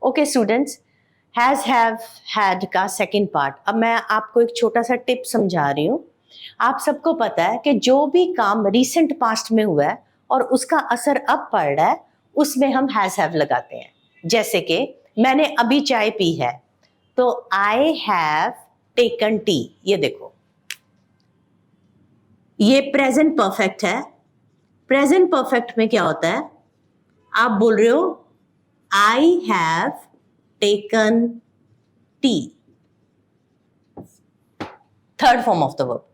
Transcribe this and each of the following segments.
Okay students, has have had का second part. अब मैं आपको एक छोटा सा टिप समझा रही हूँ। आप सबको पता है कि जो भी काम रिसेंट पास्ट में हुआ है और उसका असर अब पड़ रहा है, उसमें हम हैज हैव लगाते हैं। जैसे कि मैंने अभी चाय पी है, तो आई हैव टेकन टी। ये देखो, ये प्रेजेंट परफेक्ट है। प्रेजेंट परफेक्ट में क्या होता है? आप बोल रहे हो I have taken tea, third form of the verb.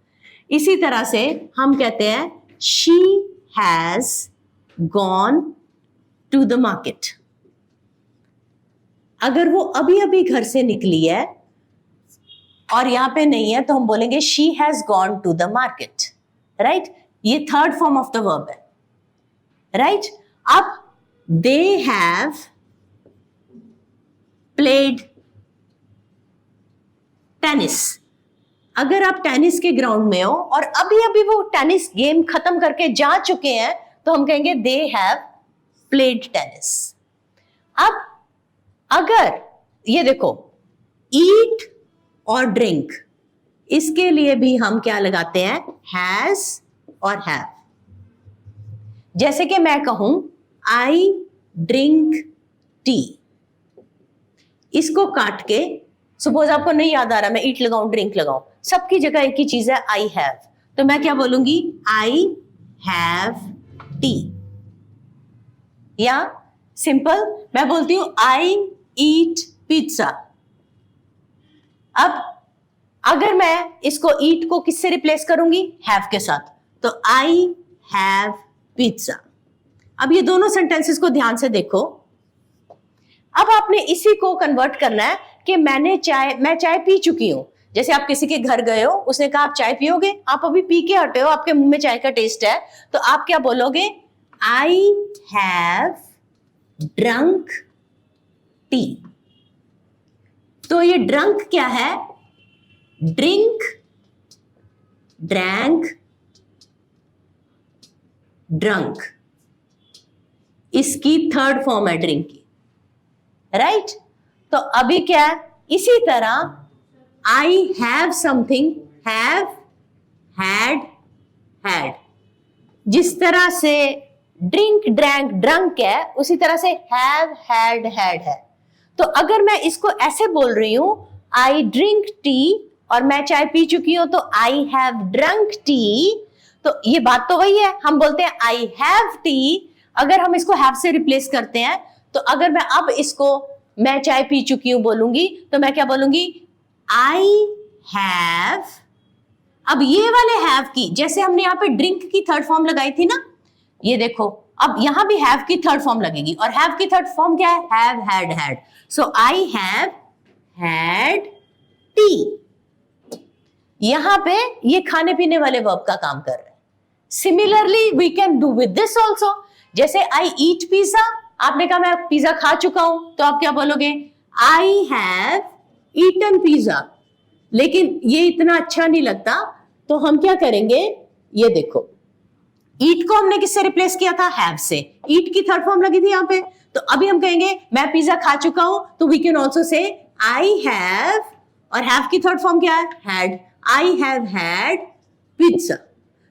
इसी तरह से हम कहते हैं she has gone to the market. अगर वो अभी अभी घर से निकली है और यहां पे नहीं है, तो हम बोलेंगे she has gone to the market, right? ये third form of the verb है, राइट? अब दे हैव प्लेड टेनिस। अगर आप टेनिस के ग्राउंड में हो और अभी अभी वो टेनिस गेम खत्म करके जा चुके हैं, तो हम कहेंगे दे हैव प्लेड टेनिस। अब अगर ये देखो, ईट और ड्रिंक, इसके लिए भी हम क्या लगाते हैं? हैज और हैव। जैसे कि मैं कहूं आई ड्रिंक टी, इसको काट के, सपोज आपको नहीं याद आ रहा मैं ईट लगाऊं ड्रिंक लगाऊं, सबकी जगह एक ही चीज है आई हैव, तो मैं क्या बोलूंगी? I have T. या सिंपल मैं बोलती हूं आई ईट पिज्जा। अब अगर मैं इसको ईट को किससे रिप्लेस करूंगी? हैव के साथ, तो आई हैव पिज्जा। अब ये दोनों सेंटेंसेस को ध्यान से देखो। अब आपने इसी को कन्वर्ट करना है कि मैं चाय पी चुकी हूं। जैसे आप किसी के घर गए हो, उसने कहा आप चाय पियोगे, आप अभी पी के हटे हो, आपके मुंह में चाय का टेस्ट है, तो आप क्या बोलोगे? I have drunk T. तो ये ड्रंक क्या है? ड्रिंक, ड्रैंक, ड्रंक, इसकी थर्ड फॉर्म है ड्रिंक की, राइट? तो अभी क्या है? इसी तरह I have something, have, had, had. जिस तरह से ड्रिंक, ड्रैंक, ड्रंक है, उसी तरह से हैव, हैड, हैड है। तो अगर मैं इसको ऐसे बोल रही हूं आई ड्रिंक टी और मैं चाय पी चुकी हूं, तो आई हैव ड्रंक टी, तो ये बात तो वही है। हम बोलते हैं आई हैव टी। अगर हम इसको हैव से रिप्लेस करते हैं, तो अगर मैं अब इसको मैं चाय पी चुकी हूं बोलूंगी, तो मैं क्या बोलूंगी? I have. अब ये वाले हैव की, जैसे हमने यहां पे ड्रिंक की थर्ड फॉर्म लगाई थी ना, ये देखो, अब यहां भी हैव की थर्ड फॉर्म लगेगी, और हैव की थर्ड फॉर्म क्या है? Have, had, had. So I have had T. यहां पे ये खाने पीने वाले वर्ब का काम कर रहा है। Similarly we can do with this also. जैसे आई ईट पिज्जा, आपने कहा मैं पिज्जा खा चुका हूं, तो आप क्या बोलोगे? I have eaten pizza. लेकिन ये इतना अच्छा नहीं लगता, तो हम क्या करेंगे? ये देखो, ईट को हमने किससे रिप्लेस किया था? हैव से। ईट की थर्ड फॉर्म लगी थी यहां पे, तो अभी हम कहेंगे मैं पिज्जा खा चुका हूं, तो we can also say I have, और हैव की थर्ड फॉर्म क्या है? Had. I have had pizza.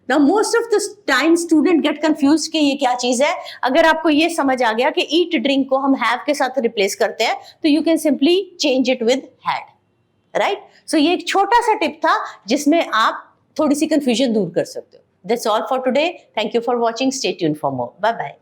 Now most of the time student get confused कि ये क्या चीज है। अगर आपको ये समझ आ गया कि eat drink को हम have के साथ रिप्लेस करते हैं, तो you can simply change it with had, right? So ये एक छोटा सा टिप था जिसमें आप थोड़ी सी कंफ्यूजन दूर कर सकते हो। That's all for today. Thank you for watching. Stay tuned for more. Bye bye.